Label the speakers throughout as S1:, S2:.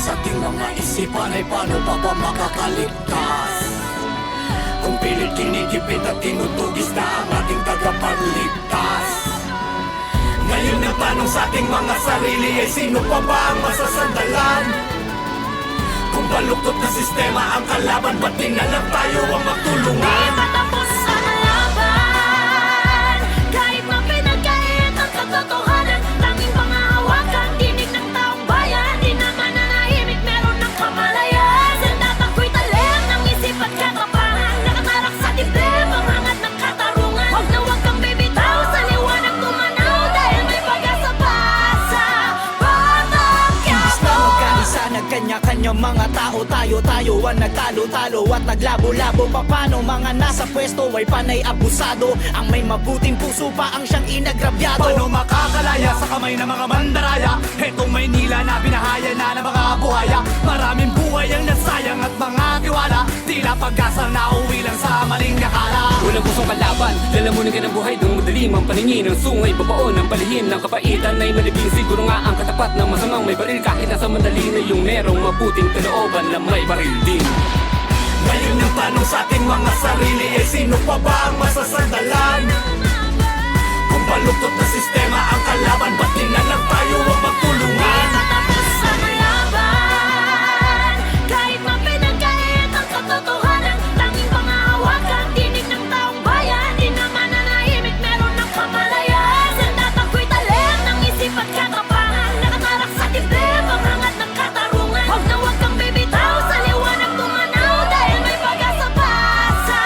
S1: sa ating mga isipan ay paano pa ba makakaligtas? Kung pilit kinikipit at tinutugis na ang ating tagapagligtas. Ngayon ang tanong sa ating mga sarili ay sino pa ba ang masasandalan? Kung baluktot na sistema ang kalaban, ba't di na lang tayo ang magtulungan?
S2: Di pa tapos ang laban, kahit mapinagkait ang katotohanan. Tanging pangahawakan, tinig ng taong bayan. Di naman nanahimik, meron ng kamalayan. Sandat ako'y talim ng isip at katapangan. Nakatarak sa dibdib, ang hangat ng katarungan. Huwag na huwag kang bibitaw, sa liwanag tumanaw. Dahil may pag-asa pa sa batang
S3: Imbis na
S2: Quiapo.
S3: magkaisa, nagkanya-kanya mga tao. Tayo-tayo ang nagtalo-talo at naglabo-labo. Papano mga nasa pwesto ay panay abusado. Ang may mabuting puso pa ang siyang inagrabyado.
S1: Paano makakalaya sa kamay ng mga mandaraya? Hetong Maynila na binahaya na ng mga buhaya. Maraming buhay ang nasayang at mga tiwala. Tila pag-asa na uwi lang sa maling akala.
S4: Walang pusong kalaban, lalamunin ka ng buhay dung madalim ang paningin ng sungay, babaon ng palihim ng kapaitan ay malibing. Siguro nga ang katapat ng masamang may baril, kahit nasa mandali na yung merong mabuting kalooban na may baril din.
S1: Ngayon ang tanong sa ating mga sarili ay sino pa ba ang masasandalan? Kung baluktot na sistema ang kalaban, ba't di na lang tayo ang magtulungan?
S2: Di pa tapos ang laban, kahit mapinagkait ang katotohanan. Tanging pangahawakan, tinig ng taong bayan. Di naman nanahimik, meron ng kamalayan. Sandat ako'y talim ng isip at katapangan. Nakatarak sa dibdib, ang hangat ng katarungan. Huwag na huwag kang bibitaw, sa liwanag tumanaw. Dahil may pag-asa pa sa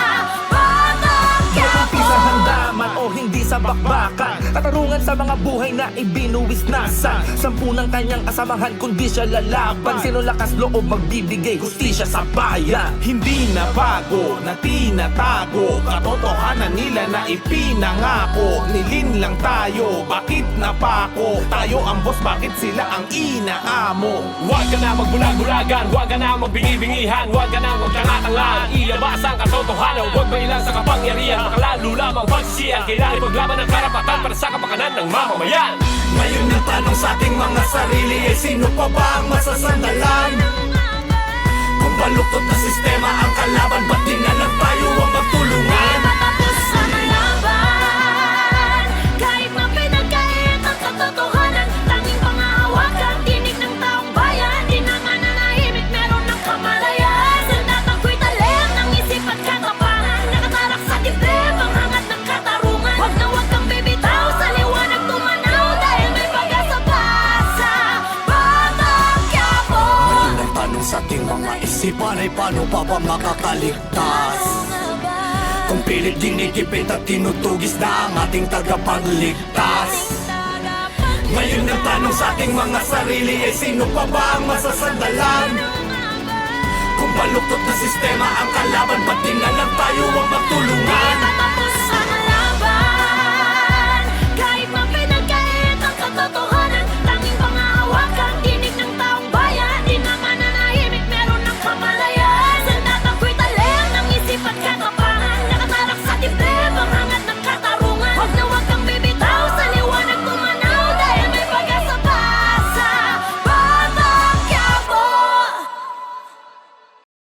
S2: batang Quiapo.
S5: Sa handaman o hindi sa bakbakan, katarungan sa mga buhay na ibinuwis nasan. Sampu ng kanyang kasamahan kundi siya lalaban. Sino lakas loob magbibigay hustisya sa bayan? Hindi na bago na tinatago, katotohanan nila na ipinangako. Nilin lang tayo, bakit napako? Tayo ang boss, bakit sila ang inaamo?
S6: Huwag ka na magbulag-bulagan, huwag ka na magbingi-bingihan, huwag ka na magtangatanglan. Ilabas ang katotohanan, huwag mailang sa kapangyarihan. Makalalo lamang pagsisihan, kailangan ipaglaban ang karapatan para sa kapakanan ng mamamayan.
S1: Ngayon ang tanong sa ating mga sarili ay sino pa ba ang masasandalan? Kung baluktot na sistema ang kalaban, ba't di na lang tayo ang magtulungan?
S2: Di pa tapos ang laban, kahit mapinagkait ang katotohanan. Tanging pangahawakan, tinig ng taong bayan. Di naman nanahimik, meron ng kamalayan. Sandat ako'y talim ng isip at katapangan. Nakatarak sa dibdib, ang hangat ng katarungan. Huwag na huwag kang bibitaw, sa liwanag tumanaw. Dahil may pag-asa pa sa batang Quiapo.
S1: Ngayon ang tanong sa ating mga isipan ay paano pa ba makakaligtas? Kung pilit dinikipit at tinutugis na ang ating tagapagligtas. Ngayon ang tanong sa ating mga sarili ay sino pa ba ang masasandalan? Kung baluktot na sistema ang kalaban, ba't di na lang tayo